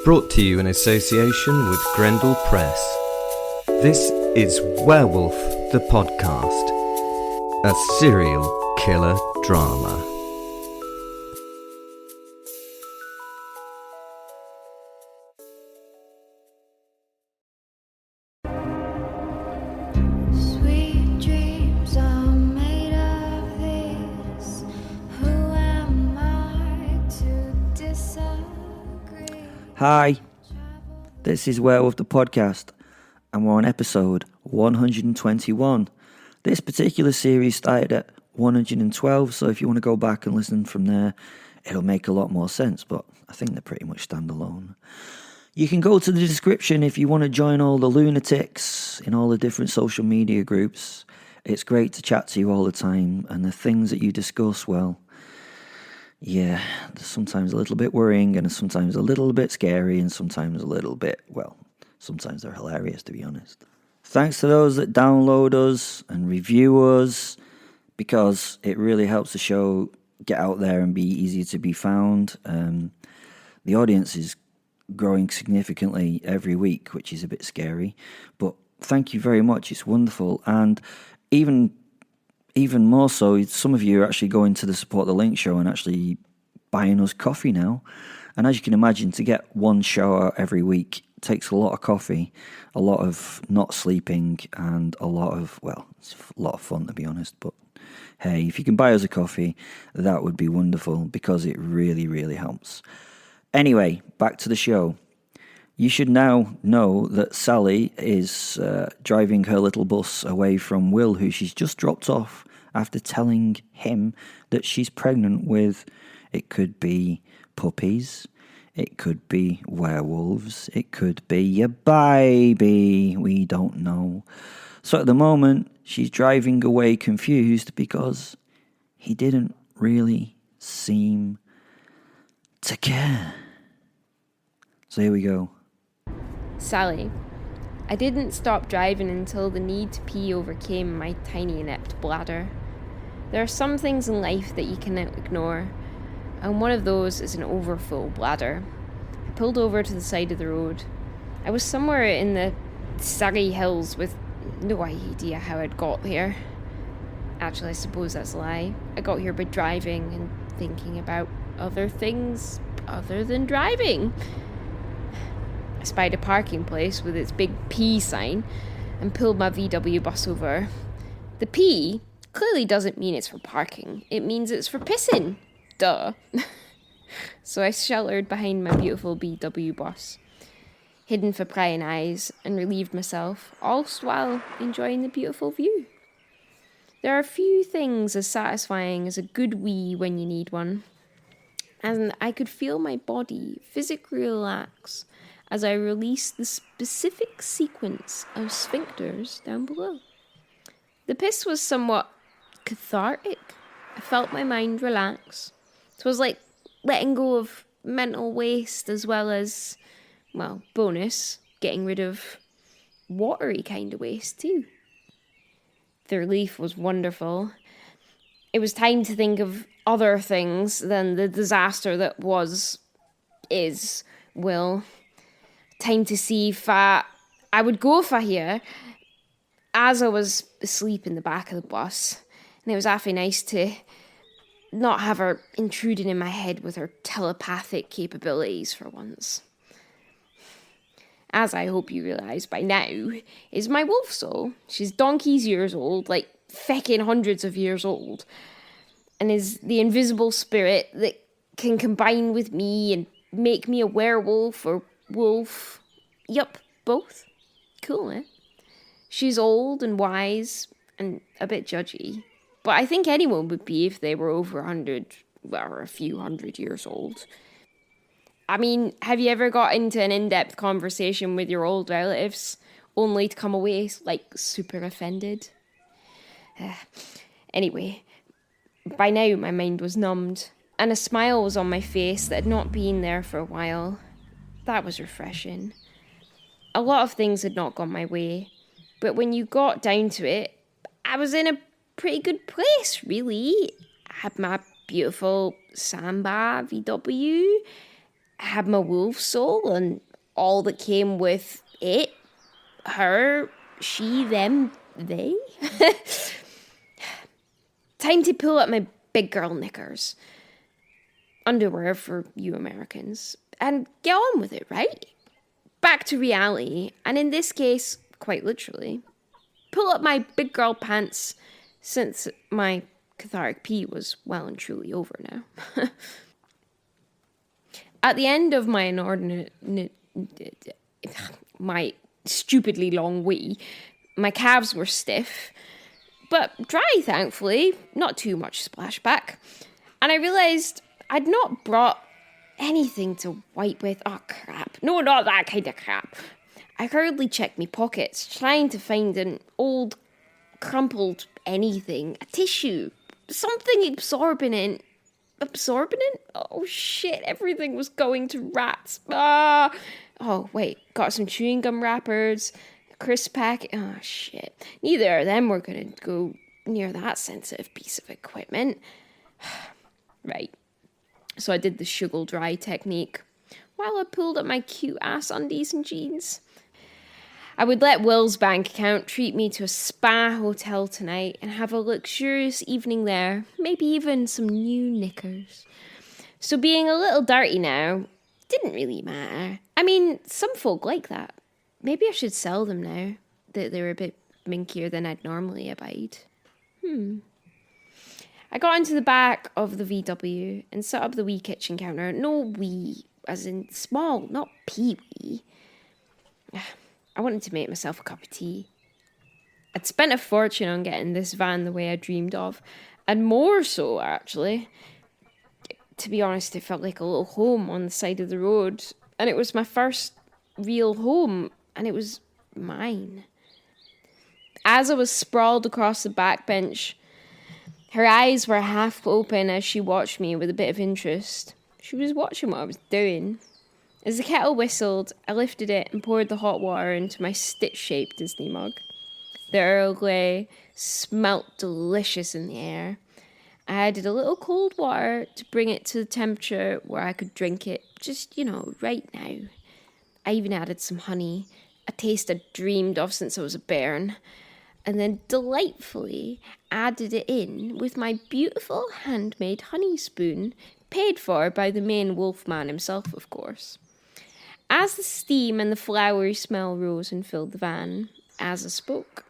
Brought to you in association with Grendel Press. This is Werewolf the Podcast, a serial killer drama. Sweet dreams are made of this. Who am I to disagree? Hi, this is Werewolf the Podcast, and we're on episode 121. This particular series started at 112, so if you want to go back and listen from there, it'll make a lot more sense, but I think they're pretty much standalone. You can go to the description if you want to join all the lunatics in all the different social media groups. It's great to chat to you all the time, and the things that you discuss, well, yeah, they're sometimes a little bit worrying, and sometimes a little bit scary, and sometimes a little bit, well, sometimes they're hilarious, to be honest. Thanks to those that download us and review us, because it really helps the show get out there and be easier to be found. The audience is growing significantly every week, which is a bit scary, but thank you very much. It's wonderful. And even more so, some of you are actually going to the Support the Link show and actually buying us coffee now. And as you can imagine, to get one show out every week takes a lot of coffee, a lot of not sleeping, and a lot of, well, it's a lot of fun, to be honest. But hey, if you can buy us a coffee, that would be wonderful, because it really, really helps. Anyway, back to the show. You should now know that Sally is driving her little bus away from Will, who she's just dropped off after telling him that she's pregnant with, it could be puppies, it could be werewolves, it could be a baby, we don't know. So at the moment, she's driving away confused because he didn't really seem to care. So here we go. Sally. I didn't stop driving until the need to pee overcame my tiny inept bladder. There are some things in life that you cannot ignore, and one of those is an overfull bladder. I pulled over to the side of the road. I was somewhere in the Surrey Hills with no idea how I'd got there. Actually, I suppose that's a lie. I got here by driving and thinking about other things other than driving. I spied a parking place with its big P sign and pulled my VW bus over. The P clearly doesn't mean it's for parking. It means it's for pissing. Duh. So I sheltered behind my beautiful VW bus, hidden for prying eyes, and relieved myself, all while enjoying the beautiful view. There are few things as satisfying as a good wee when you need one, and I could feel my body physically relax as I released the specific sequence of sphincters down below. The piss was somewhat cathartic. I felt my mind relax. It was like letting go of mental waste, as well as, well, bonus, getting rid of watery kind of waste too. The relief was wonderful. It was time to think of other things than the disaster that will. Time to see if I would go for here. As I was asleep in the back of the bus, and it was awfully nice to not have her intruding in my head with her telepathic capabilities for once. As I hope you realise by now, is my wolf soul. She's donkey's years old, like feckin' hundreds of years old, and is the invisible spirit that can combine with me and make me a werewolf or wolf. Yup, both. Cool, eh? She's old and wise and a bit judgy, but I think anyone would be if they were over 100, or a few hundred years old. I mean, have you ever got into an in-depth conversation with your old relatives only to come away, like, super offended? Anyway, by now my mind was numbed, and a smile was on my face that had not been there for a while. That was refreshing. A lot of things had not gone my way, but when you got down to it, I was in a pretty good place, really. I had my beautiful Samba VW, had my wolf soul and all that came with it. Her, she, them, they. Time to pull up my big girl knickers. Underwear for you Americans. And get on with it, right? Back to reality. And in this case, quite literally. Pull up my big girl pants since my cathartic pee was well and truly over now. At the end of my my stupidly long wee, my calves were stiff, but dry, thankfully, not too much splashback. And I realised I'd not brought anything to wipe with. Oh, crap. No, not that kind of crap. I hurriedly checked my pockets, trying to find an old, crumpled anything, a tissue, something absorbent. Absorbent? Oh, shit, everything was going to rats. Oh, wait, got some chewing gum wrappers, a crisp pack. Oh, shit. Neither of them were going to go near that sensitive piece of equipment. Right. So I did the sugar dry technique while I pulled up my cute ass undies and jeans. I would let Will's bank account treat me to a spa hotel tonight and have a luxurious evening there, maybe even some new knickers. So being a little dirty now didn't really matter. I mean, some folk like that. Maybe I should sell them now that they're a bit minkier than I'd normally abide. I got into the back of the VW and set up the wee kitchen counter. No wee, as in small, not pee-wee. I wanted to make myself a cup of tea. I'd spent a fortune on getting this van the way I dreamed of, and more so, actually. To be honest, it felt like a little home on the side of the road, and it was my first real home, and it was mine. As I was sprawled across the back bench, her eyes were half open as she watched me with a bit of interest. She was watching what I was doing. As the kettle whistled, I lifted it and poured the hot water into my stitch-shaped Disney mug. The Earl Grey smelt delicious in the air. I added a little cold water to bring it to the temperature where I could drink it, just, right now. I even added some honey, a taste I'd dreamed of since I was a bairn, and then delightfully added it in with my beautiful handmade honey spoon, paid for by the main wolf man himself, of course. As the steam and the flowery smell rose and filled the van, as I spoke,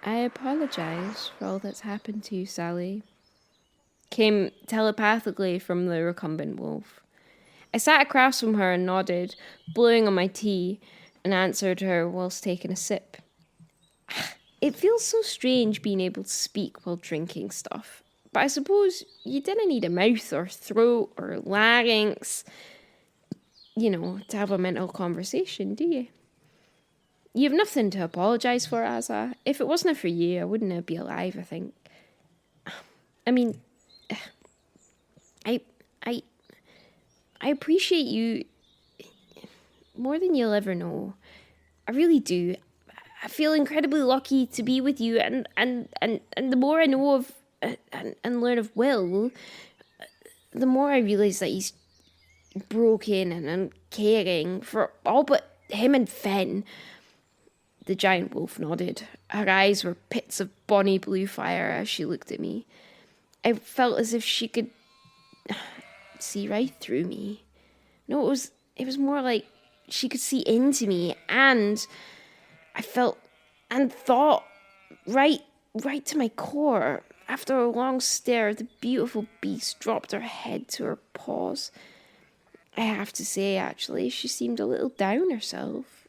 I apologise for all that's happened to you, Sally, came telepathically from the recumbent wolf. I sat across from her and nodded, blowing on my tea, and answered her whilst taking a sip. It feels so strange being able to speak while drinking stuff, but I suppose you didn't need a mouth or throat or larynx, to have a mental conversation, do you? You have nothing to apologise for, Asa. If it wasn't for you, I wouldn't be alive, I think. I mean, I appreciate you more than you'll ever know. I really do. I feel incredibly lucky to be with you, and the more I know of and learn of Will, the more I realise that he's broken and uncaring for all but him and Fen. The giant wolf nodded. Her eyes were pits of bonny blue fire as she looked at me. I felt as if she could see right through me. No, it was more like she could see into me, and I felt and thought right to my core. After a long stare, the beautiful beast dropped her head to her paws. I have to say, actually, she seemed a little down herself.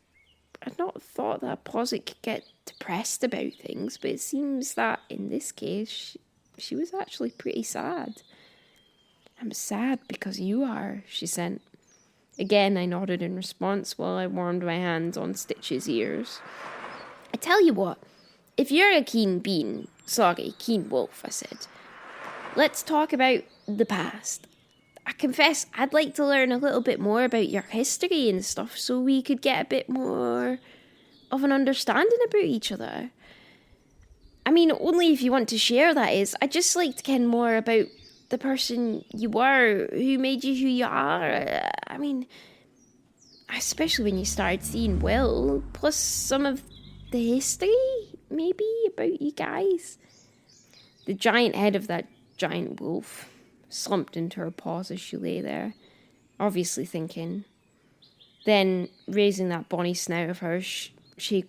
I'd not thought that a posit could get depressed about things, but it seems that in this case, she was actually pretty sad. I'm sad because you are, she said. Again, I nodded in response while I warmed my hands on Stitch's ears. I tell you what, if you're a keen wolf, I said, let's talk about the past. I confess I'd like to learn a little bit more about your history and stuff so we could get a bit more of an understanding about each other. I mean, only if you want to share, that is. I'd just like to ken more about the person you were, who made you who you are. I mean, especially when you started seeing Will, plus some of the history, maybe, about you guys. The giant head of that giant wolf slumped into her paws as she lay there, obviously thinking. Then, raising that bonny snout of hers, she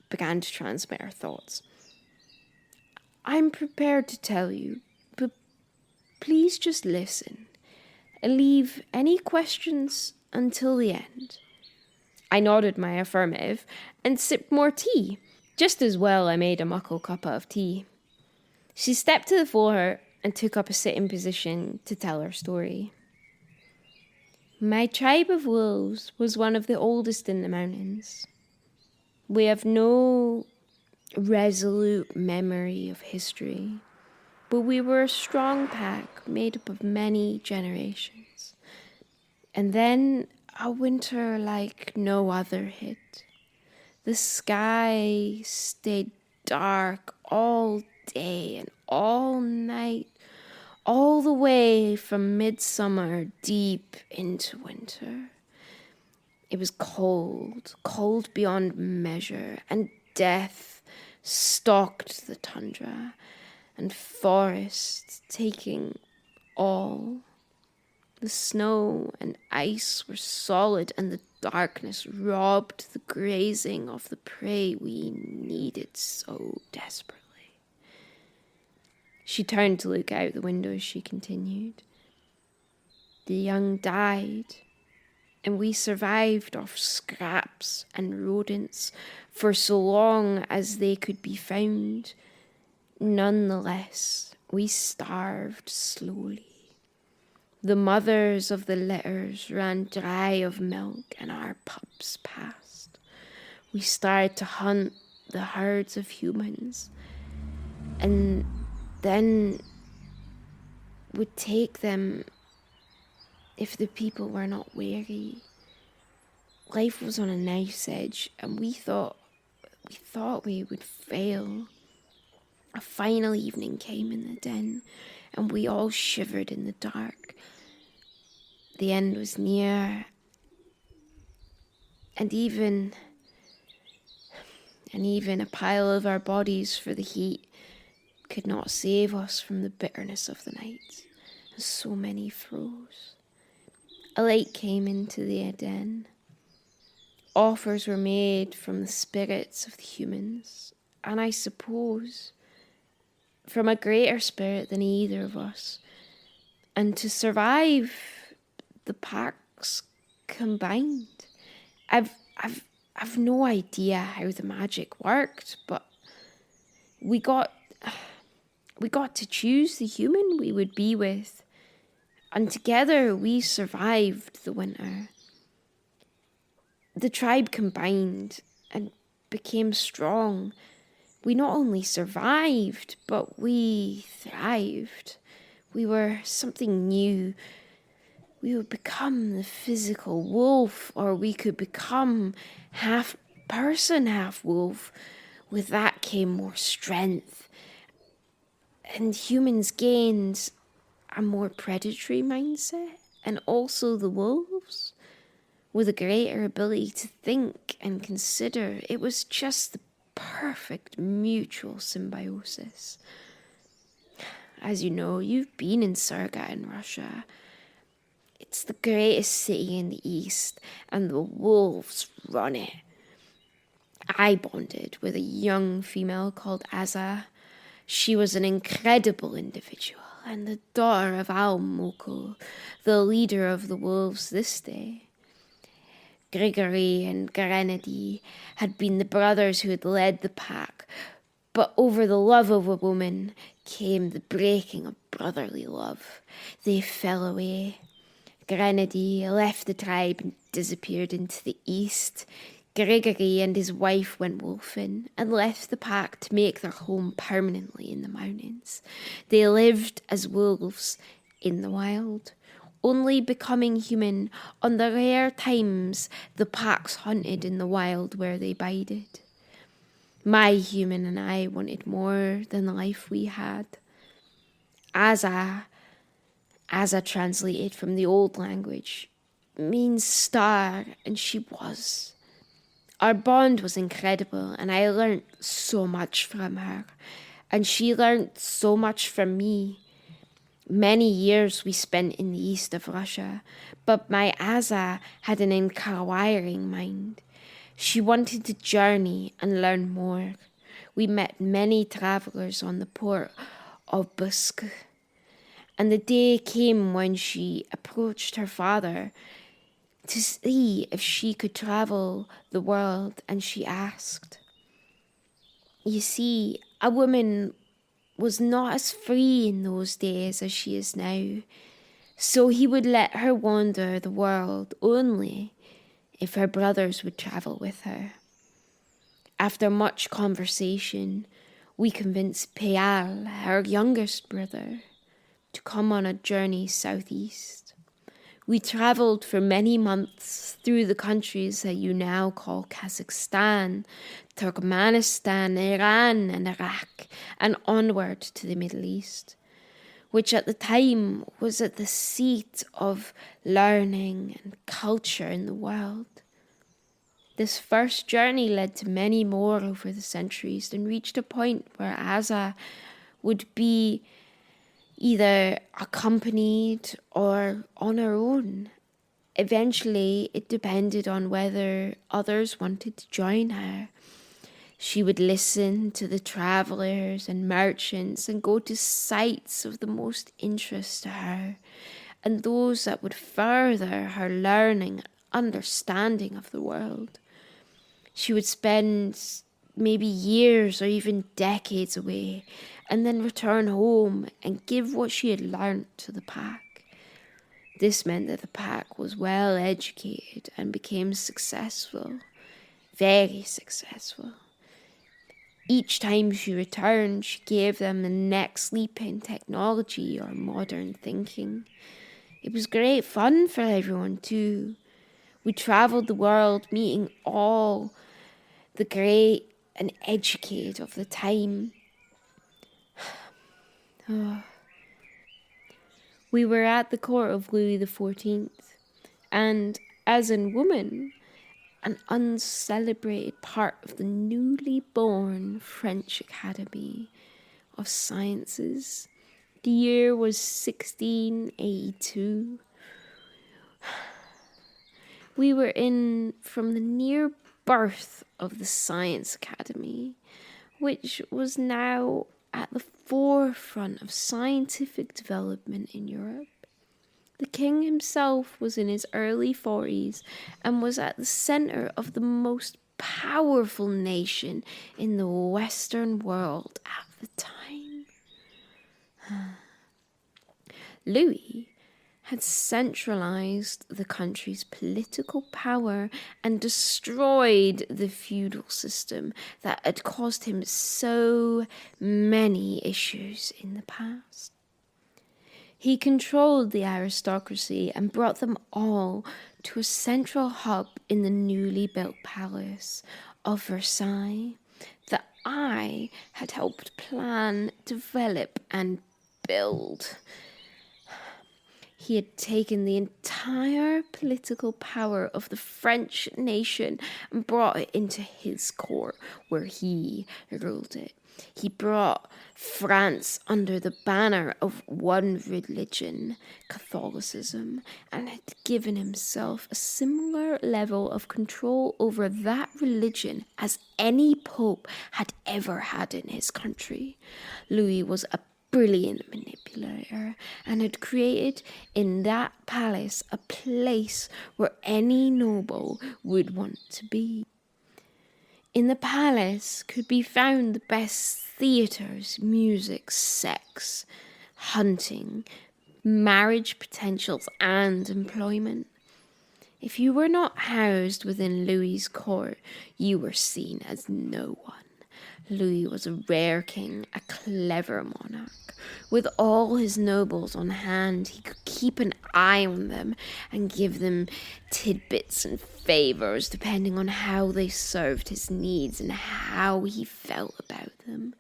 began to transmit her thoughts. I'm prepared to tell you, but please just listen and leave any questions until the end. I nodded my affirmative and sipped more tea. Just as well I made a muckle cuppa of tea. She stepped to the floor and took up a sitting position to tell her story. My tribe of wolves was one of the oldest in the mountains. We have no resolute memory of history, but we were a strong pack made up of many generations. And then a winter like no other hit. The sky stayed dark all day and all night, all the way from midsummer deep into winter. It was cold, cold beyond measure, and death stalked the tundra, and forests taking all. The snow and ice were solid, and the darkness robbed the grazing of the prey we needed so desperately. She turned to look out the window as she continued. The young died, and we survived off scraps and rodents for so long as they could be found. Nonetheless, we starved slowly. The mothers of the litters ran dry of milk, and our pups passed. We started to hunt the herds of humans, and then would take them if the people were not wary. Life was on a knife's edge, and we thought we would fail. A final evening came in the den, and we all shivered in the dark. The end was near, and even a pile of our bodies for the heat could not save us from the bitterness of the night, and so many froze. A light came into the den. Offers were made from the spirits of the humans, and I suppose from a greater spirit than either of us. And to survive, the packs combined. I've no idea how the magic worked, but we got to choose the human we would be with, and together we survived the winter. The tribe combined and became strong. We not only survived, but we thrived. We were something new. We would become the physical wolf, or we could become half person, half wolf. With that came more strength. And humans gained a more predatory mindset, and also the wolves, with a greater ability to think and consider. It was just the perfect mutual symbiosis. As you know, you've been in Surga in Russia. It's the greatest city in the east, and the wolves run it. I bonded with a young female called Azza. She was an incredible individual, and the daughter of Al-Mokul, the leader of the wolves this day. Grigory and Grenady had been the brothers who had led the pack, but over the love of a woman came the breaking of brotherly love. They fell away. Grenady left the tribe and disappeared into the east. Grigory and his wife went wolfing and left the pack to make their home permanently in the mountains. They lived as wolves in the wild, only becoming human on the rare times the packs hunted in the wild where they bided. My human and I wanted more than the life we had. Azza Asa translated from the old language means star, and she was. Our bond was incredible, and I learnt so much from her, and she learnt so much from me. Many years we spent in the east of Russia, but my Asa had an inquiring mind. She wanted to journey and learn more. We met many travellers on the port of Busk, and the day came when she approached her father to see if she could travel the world, and she asked. You see, a woman was not as free in those days as she is now, so he would let her wander the world only if her brothers would travel with her. After much conversation, we convinced Payal, her youngest brother, to come on a journey southeast. We travelled for many months through the countries that you now call Kazakhstan, Turkmenistan, Iran and Iraq, and onward to the Middle East, which at the time was at the seat of learning and culture in the world. This first journey led to many more over the centuries and reached a point where Asa would be either accompanied or on her own. Eventually, it depended on whether others wanted to join her. She would listen to the travellers and merchants and go to sites of the most interest to her, and those that would further her learning and understanding of the world. She would spend maybe years or even decades away, and then return home and give what she had learnt to the pack. This meant that the pack was well educated and became successful, very successful. Each time she returned, she gave them the next leap in technology or modern thinking. It was great fun for everyone too. We travelled the world meeting all the great and educated of the time. We were at the court of Louis XIV, and as a woman, an uncelebrated part of the newly born French Academy of Sciences. The year was 1682. We were in from the near birth of the Science Academy, which was now at the forefront of scientific development in Europe. The king himself was in his early 40s and was at the centre of the most powerful nation in the Western world at the time. Louis had centralised the country's political power and destroyed the feudal system that had caused him so many issues in the past. He controlled the aristocracy and brought them all to a central hub in the newly built palace of Versailles that I had helped plan, develop and build. He had taken the entire political power of the French nation and brought it into his court, where he ruled it. He brought France under the banner of one religion, Catholicism, and had given himself a similar level of control over that religion as any pope had ever had in his country. Louis was a brilliant manipulator and had created in that palace a place where any noble would want to be. In the palace could be found the best theatres, music, sex, hunting, marriage potentials and employment. If you were not housed within Louis's court, you were seen as no one. Louis was a rare king, a clever monarch. With all his nobles on hand, he could keep an eye on them and give them tidbits and favours depending on how they served his needs and how he felt about them.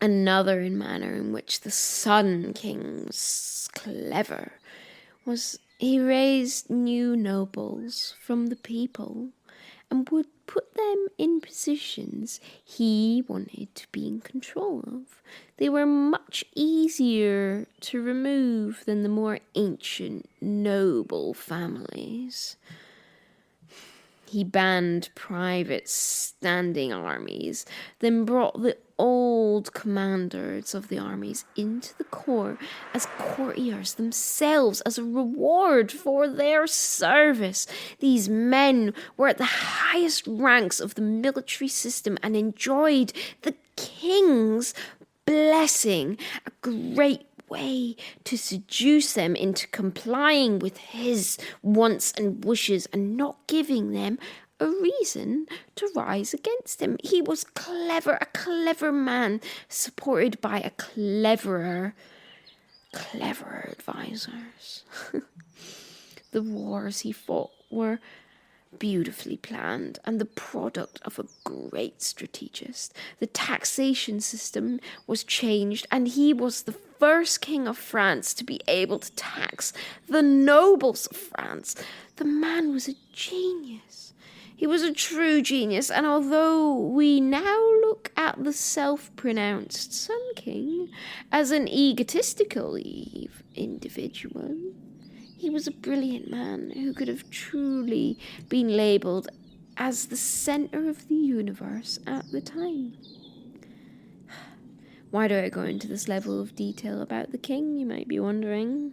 Another manner in which the Sun King was clever was he raised new nobles from the people and would put them in positions he wanted to be in control of. They were much easier to remove than the more ancient noble families. He banned private standing armies, then brought the old commanders of the armies into the court as courtiers themselves as a reward for their service. These men were at the highest ranks of the military system and enjoyed the king's blessing, a great way to seduce them into complying with his wants and wishes and not giving them a reason to rise against him. He was clever, a clever man, supported by a cleverer advisors. The wars he fought were beautifully planned and the product of a great strategist. The taxation system was changed, and he was the first king of France to be able to tax the nobles of France. The man was a genius. He was a true genius, and although we now look at the self-pronounced Sun King as an egotistical individual, he was a brilliant man who could have truly been labelled as the centre of the universe at the time. Why do I go into this level of detail about the king, you might be wondering?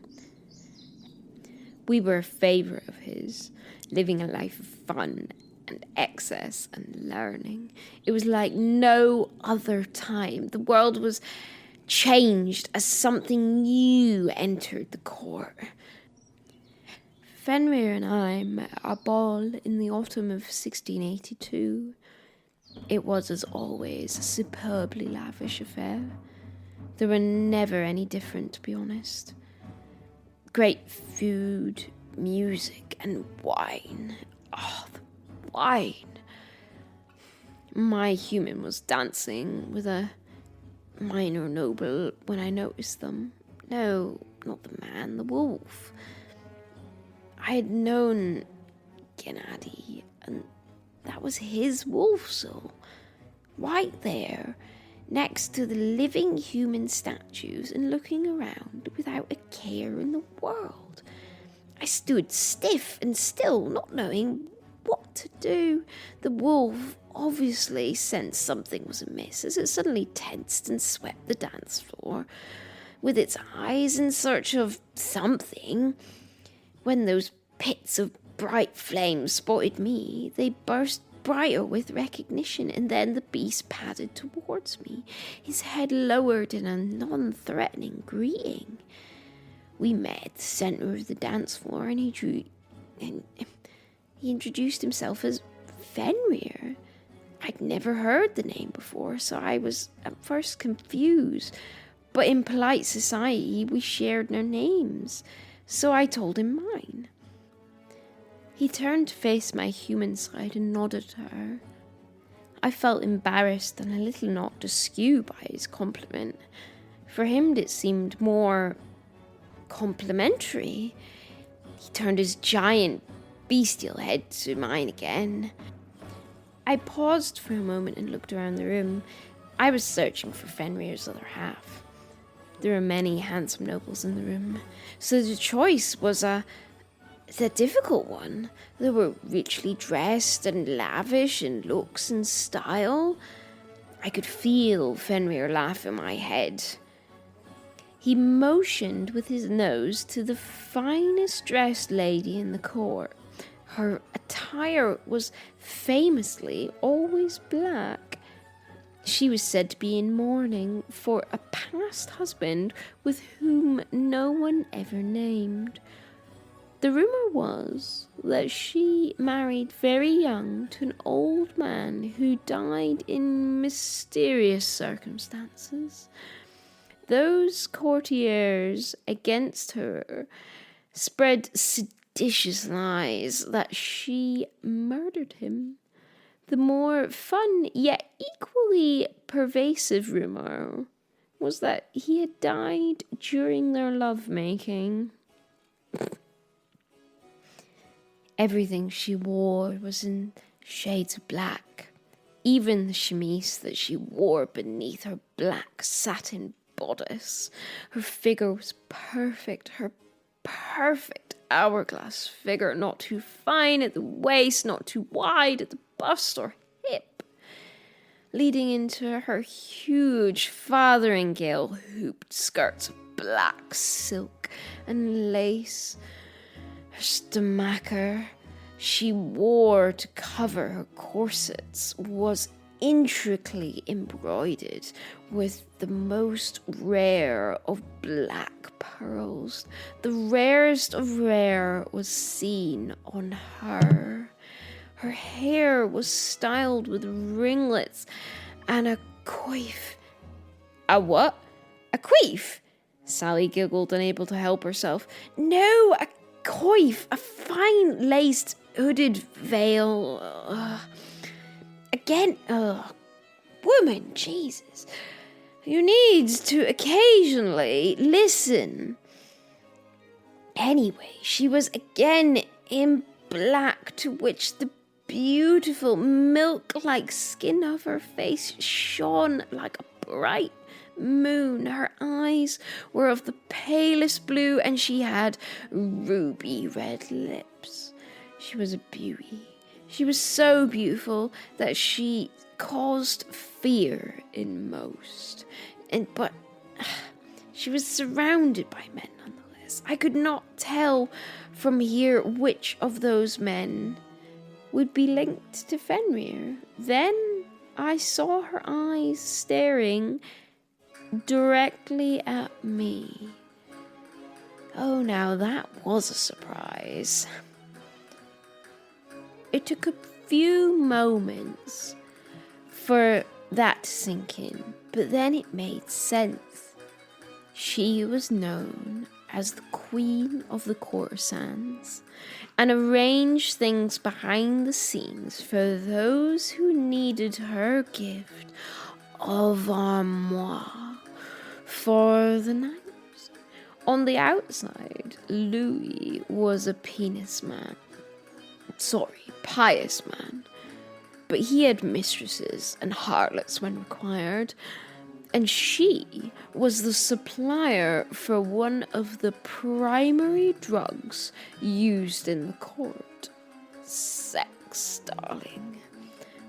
We were a favourite of his, living a life of fun and excess and learning. It was like no other time. The world was changed as something new entered the court. Fenrir and I met at a ball in the autumn of 1682. It was, as always, a superbly lavish affair. There were never any different, to be honest. Great food, music, and wine. Oh, the wine. My human was dancing with a minor noble when I noticed them. No, not the man, the wolf. I had known Gennady, and that was his wolf soul, right there, next to the living human statues and looking around without a care in the world. I stood stiff and still, not knowing what to do. The wolf obviously sensed something was amiss as it suddenly tensed and swept the dance floor with its eyes in search of something. When those pits of bright flames spotted me, they burst brighter with recognition, and then the beast padded towards me, his head lowered in a non-threatening greeting. We met at the centre of the dance floor, and he introduced himself as Fenrir. I'd never heard the name before, so I was at first confused, but in polite society we shared our names, so I told him mine. He turned to face my human side and nodded to her. I felt embarrassed and a little knocked askew by his compliment. For him it seemed more complimentary. He turned his giant bestial head to mine again. I paused for a moment and looked around the room. I was searching for Fenrir's other half. There were many handsome nobles in the room, so the choice was a difficult one. They were richly dressed and lavish in looks and style. I could feel Fenrir laugh in my head. He motioned with his nose to the finest dressed lady in the court. Her attire was famously always black. She was said to be in mourning for a past husband with whom no one ever named. The rumour was that she married very young to an old man who died in mysterious circumstances. Those courtiers against her spread seditious lies that she murdered him. The more fun yet equally pervasive rumour was that he had died during their lovemaking. Everything she wore was in shades of black. Even the chemise that she wore beneath her black satin bodice. Her figure was perfect, her perfect hourglass figure, not too fine at the waist, not too wide at the bust or hip, leading into her huge farthingale hooped skirts of black silk and lace. Her stomacher she wore to cover her corsets was intricately embroidered with the most rare of black pearls. The rarest of rare was seen on her. Her hair was styled with ringlets and a coif. A what? A coif? Sally giggled, unable to help herself. No, a coif, a fine laced hooded veil. Again, woman, Jesus. You need to occasionally listen. Anyway, she was again in black, to which the beautiful milk-like skin of her face shone like a bright moon. Her eyes were of the palest blue, and she had ruby red lips. She was a beauty. She was so beautiful that she caused fear in most. But she was surrounded by men nonetheless. I could not tell from here which of those men would be linked to Fenrir. Then I saw her eyes staring directly at me. Oh, now that was a surprise. It took a few moments for that to sink in, but then it made sense. She was known as the Queen of the Corsans and arranged things behind the scenes for those who needed her gift of armoire for the night. On the outside, Louis was a pious man, but he had mistresses and harlots when required, and she was the supplier for one of the primary drugs used in the court. Sex, darling.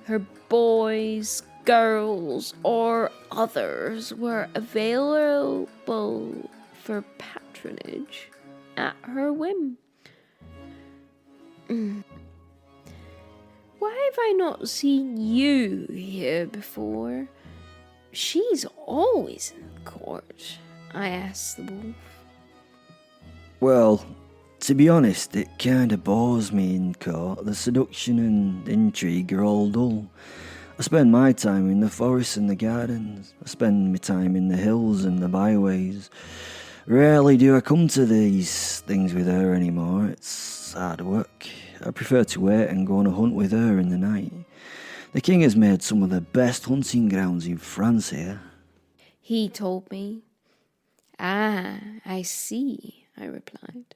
Her boys, girls, or others were available for patronage at her whim. Why have I not seen you here before? She's always in the court, I asked the wolf. Well, to be honest, it kinda bores me in court. The seduction and intrigue are all dull. I spend my time in the forests and the gardens. I spend my time in the hills and the byways. Rarely do I come to these things with her anymore. It's hard work. I prefer to wait and go on a hunt with her in the night. The king has made some of the best hunting grounds in France here. He told me. Ah, I see, I replied.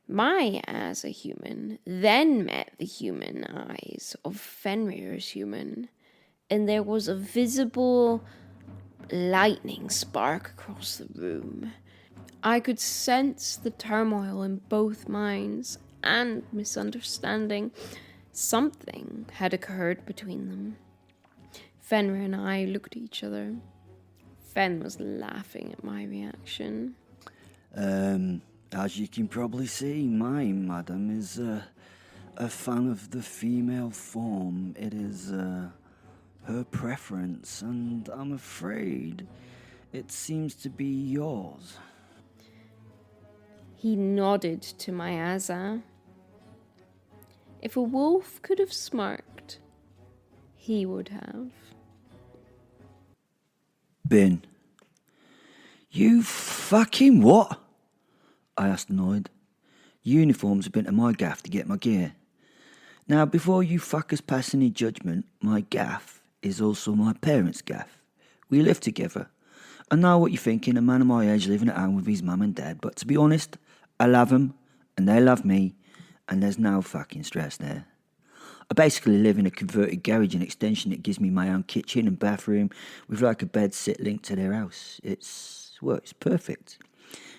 My as a human then met the human eyes of Fenrir's human, and there was a visible lightning spark across the room. I could sense the turmoil in both minds and misunderstanding. Something had occurred between them. Fenrir and I looked at each other. Fen was laughing at my reaction. As you can probably see, my madam is a fan of the female form. It is her preference, and I'm afraid it seems to be yours. He nodded to my Asa. If a wolf could have smirked, he would have. Bin. You fucking what? I asked annoyed. Uniforms have been to my gaff to get my gear. Now, before you fuckers pass any judgment, my gaff is also my parents' gaff. We live together. I know what you're thinking, a man of my age living at home with his mum and dad, but to be honest, I love them, and they love me, and there's no fucking stress there. I basically live in a converted garage and extension that gives me my own kitchen and bathroom with like a bed sit linked to their house. It's perfect.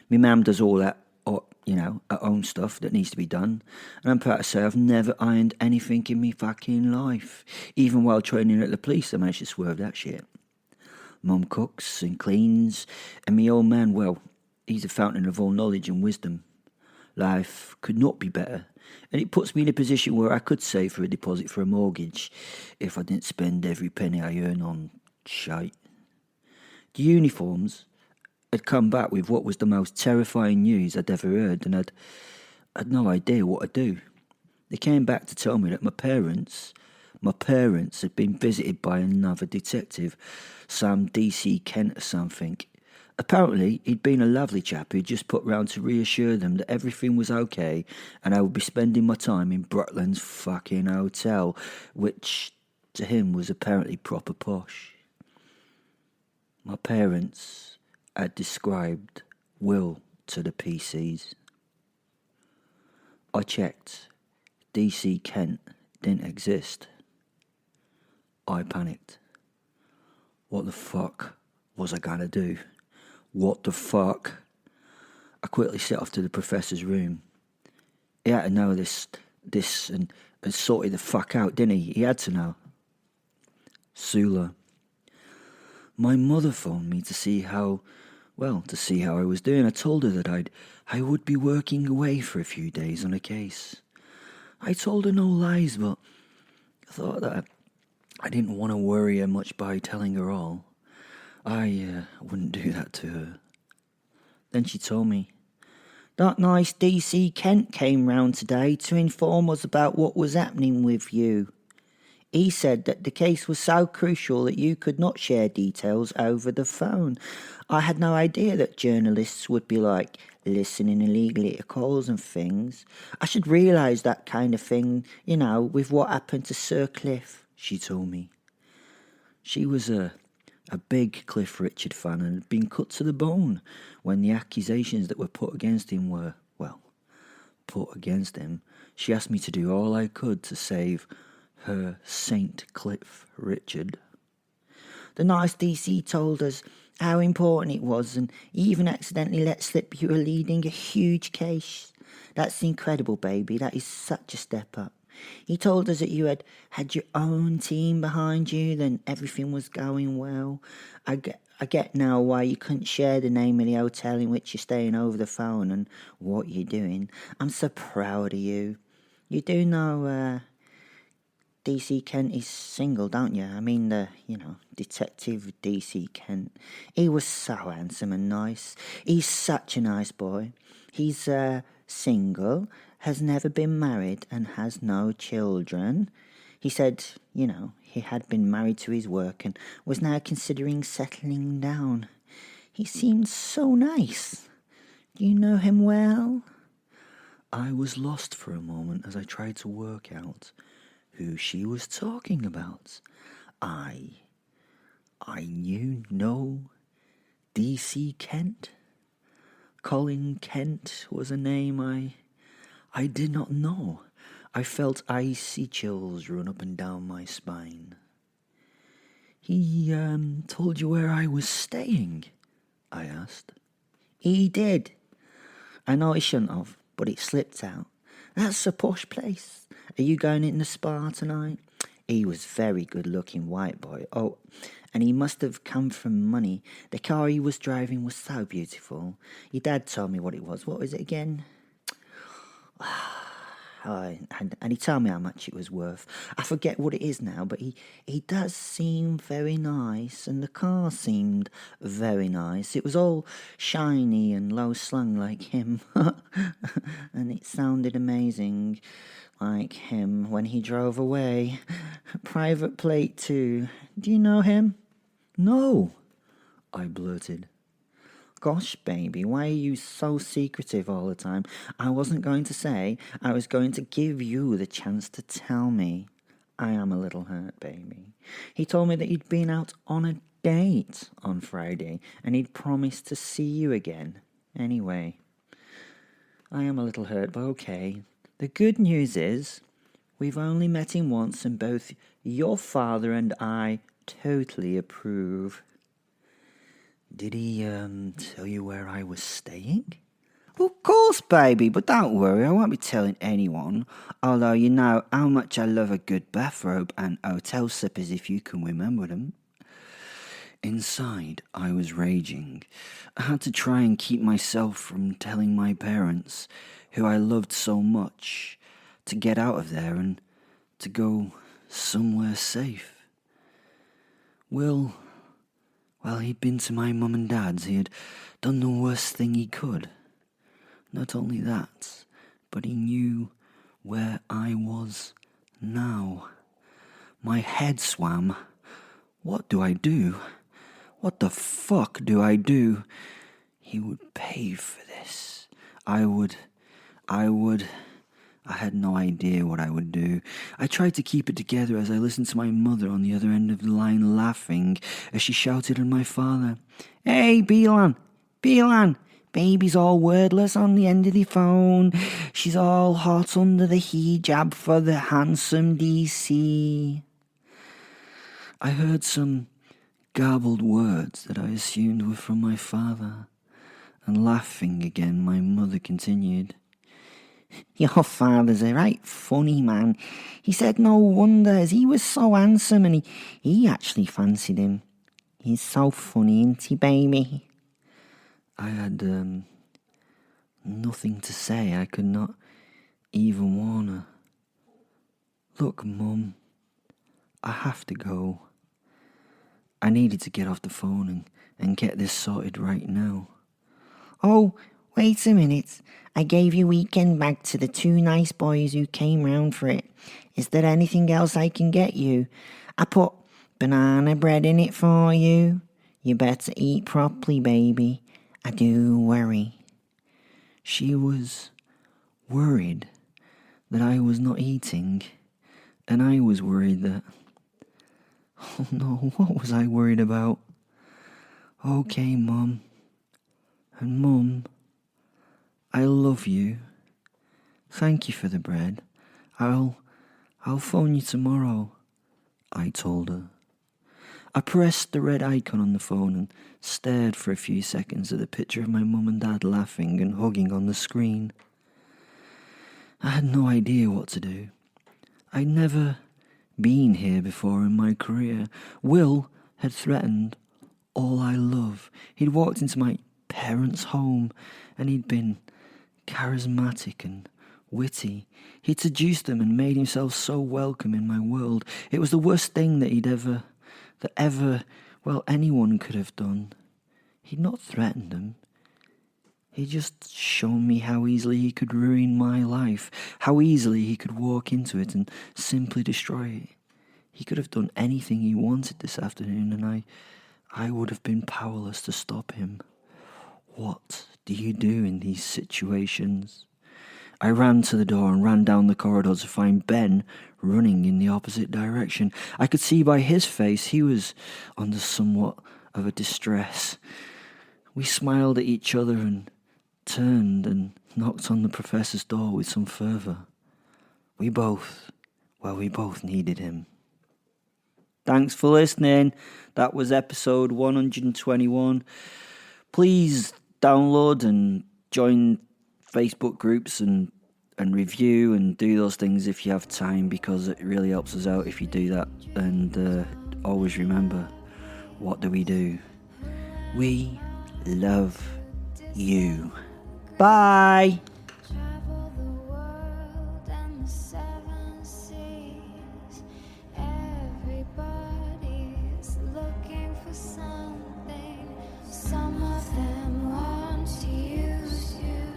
My mum does all that, her own stuff that needs to be done. And I'm proud to say I've never ironed anything in me fucking life. Even while training at the police, I managed to swerve that shit. Mum cooks and cleans, and me old man, well, he's a fountain of all knowledge and wisdom. Life could not be better, and it puts me in a position where I could save for a deposit for a mortgage if I didn't spend every penny I earn on shite. The uniforms had come back with what was the most terrifying news I'd ever heard, and I'd no idea what to do. They came back to tell me that my parents had been visited by another detective, some DC Kent or something. Apparently, he'd been a lovely chap who'd just put round to reassure them that everything was okay and I would be spending my time in Brutland's fucking hotel, which to him was apparently proper posh. My parents had described Will to the PCs. I checked. DC Kent didn't exist. I panicked. What the fuck was I gonna do? What the fuck? I quickly set off to the professor's room. He had to know this and sorted the fuck out, didn't he? He had to know. Sula. My mother phoned me to see how I was doing. I told her that I would be working away for a few days on a case. I told her no lies, but I thought that I didn't want to worry her much by telling her all. I wouldn't do that to her. Then she told me, that nice DC Kent came round today to inform us about what was happening with you. He said that the case was so crucial that you could not share details over the phone. I had no idea that journalists would be like listening illegally to calls and things. I should realise that kind of thing, with what happened to Sir Cliff, she told me. She was a big Cliff Richard fan and had been cut to the bone when the accusations that were put against him were, put against him. She asked me to do all I could to save her Saint Cliff Richard. The nice DC told us how important it was, and even accidentally let slip you were leading a huge case. That's incredible, baby. That is such a step up. He told us that you had your own team behind you, then everything was going well. I get now why you couldn't share the name of the hotel in which you're staying over the phone and what you're doing. I'm so proud of you. You do know DC Kent is single, don't you? I mean, Detective DC Kent. He was so handsome and nice. He's such a nice boy. He's single, has never been married and has no children. He said, he had been married to his work and was now considering settling down. He seemed so nice. Do you know him well? I was lost for a moment as I tried to work out who she was talking about. I knew no DC Kent. Colin Kent was a name I did not know. I felt icy chills run up and down my spine. He told you where I was staying? I asked. He did. I know he shouldn't have, but it slipped out. That's a posh place. Are you going in the spa tonight? He was very good-looking white boy. Oh, and he must have come from money. The car he was driving was so beautiful. Your dad told me what it was. What was it again? And he told me how much it was worth. I forget what it is now, but he does seem very nice, and the car seemed very nice. It was all shiny and low-slung like him, and it sounded amazing like him when he drove away. Private plate too. Do you know him? No, I blurted. Gosh, baby, why are you so secretive all the time? I wasn't going to say. I was going to give you the chance to tell me. I am a little hurt, baby. He told me that you'd been out on a date on Friday, and he'd promised to see you again. Anyway, I am a little hurt, but okay. The good news is, we've only met him once, and both your father and I totally approve. Did he tell you where I was staying? Of course, baby, but don't worry, I won't be telling anyone. Although you know how much I love a good bathrobe and hotel slippers, if you can remember them. Inside, I was raging. I had to try and keep myself from telling my parents, who I loved so much, to get out of there and to go somewhere safe. Well, he'd been to my mum and dad's. He had done the worst thing he could. Not only that, but he knew where I was now. My head swam. What do I do? What the fuck do I do? He would pay for this. I had no idea what I would do. I tried to keep it together as I listened to my mother on the other end of the line laughing as she shouted at my father, "Hey, Beelan! Baby's all wordless on the end of the phone. She's all hot under the hijab for the handsome DC." I heard some garbled words that I assumed were from my father, and laughing again, my mother continued, "Your father's a right funny man. He said no wonder, as he was so handsome, and he actually fancied him. He's so funny, ain't he, baby?" I had nothing to say. I could not even warn her. "Look, Mum, I have to go. I needed to get off the phone and get this sorted right now." "Oh, wait a minute. I gave your weekend bag to the two nice boys who came round for it. Is there anything else I can get you? I put banana bread in it for you. You better eat properly, baby. I do worry." She was worried that I was not eating, and I was worried that... Oh no, what was I worried about? "Okay, Mum. And Mum, I love you. Thank you for the bread. I'll phone you tomorrow," I told her. I pressed the red icon on the phone and stared for a few seconds at the picture of my mum and dad laughing and hugging on the screen. I had no idea what to do. I'd never been here before in my career. Will had threatened all I love. He'd walked into my parents' home, and he'd been charismatic and witty. He'd seduced them and made himself so welcome in my world. It was the worst thing that anyone could have done. He'd not threatened them. He'd just shown me how easily he could ruin my life, how easily he could walk into it and simply destroy it. He could have done anything he wanted this afternoon, and I would have been powerless to stop him. What do you do in these situations? I ran to the door and ran down the corridor to find Ben running in the opposite direction. I could see by his face he was under somewhat of a distress. We smiled at each other and turned and knocked on the professor's door with some fervour. We both needed him. Thanks for listening. That was episode 121. Please download and join Facebook groups and review and do those things if you have time, because it really helps us out if you do that. And always remember, what do? We love you. Bye. Travel the world and the seven seas. Everybody's looking for something. Some of them want to use you.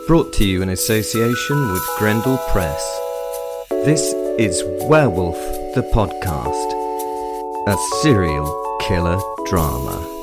Brought to you in association with Grendel Press. This is Werewolf the Podcast, a serial killer drama.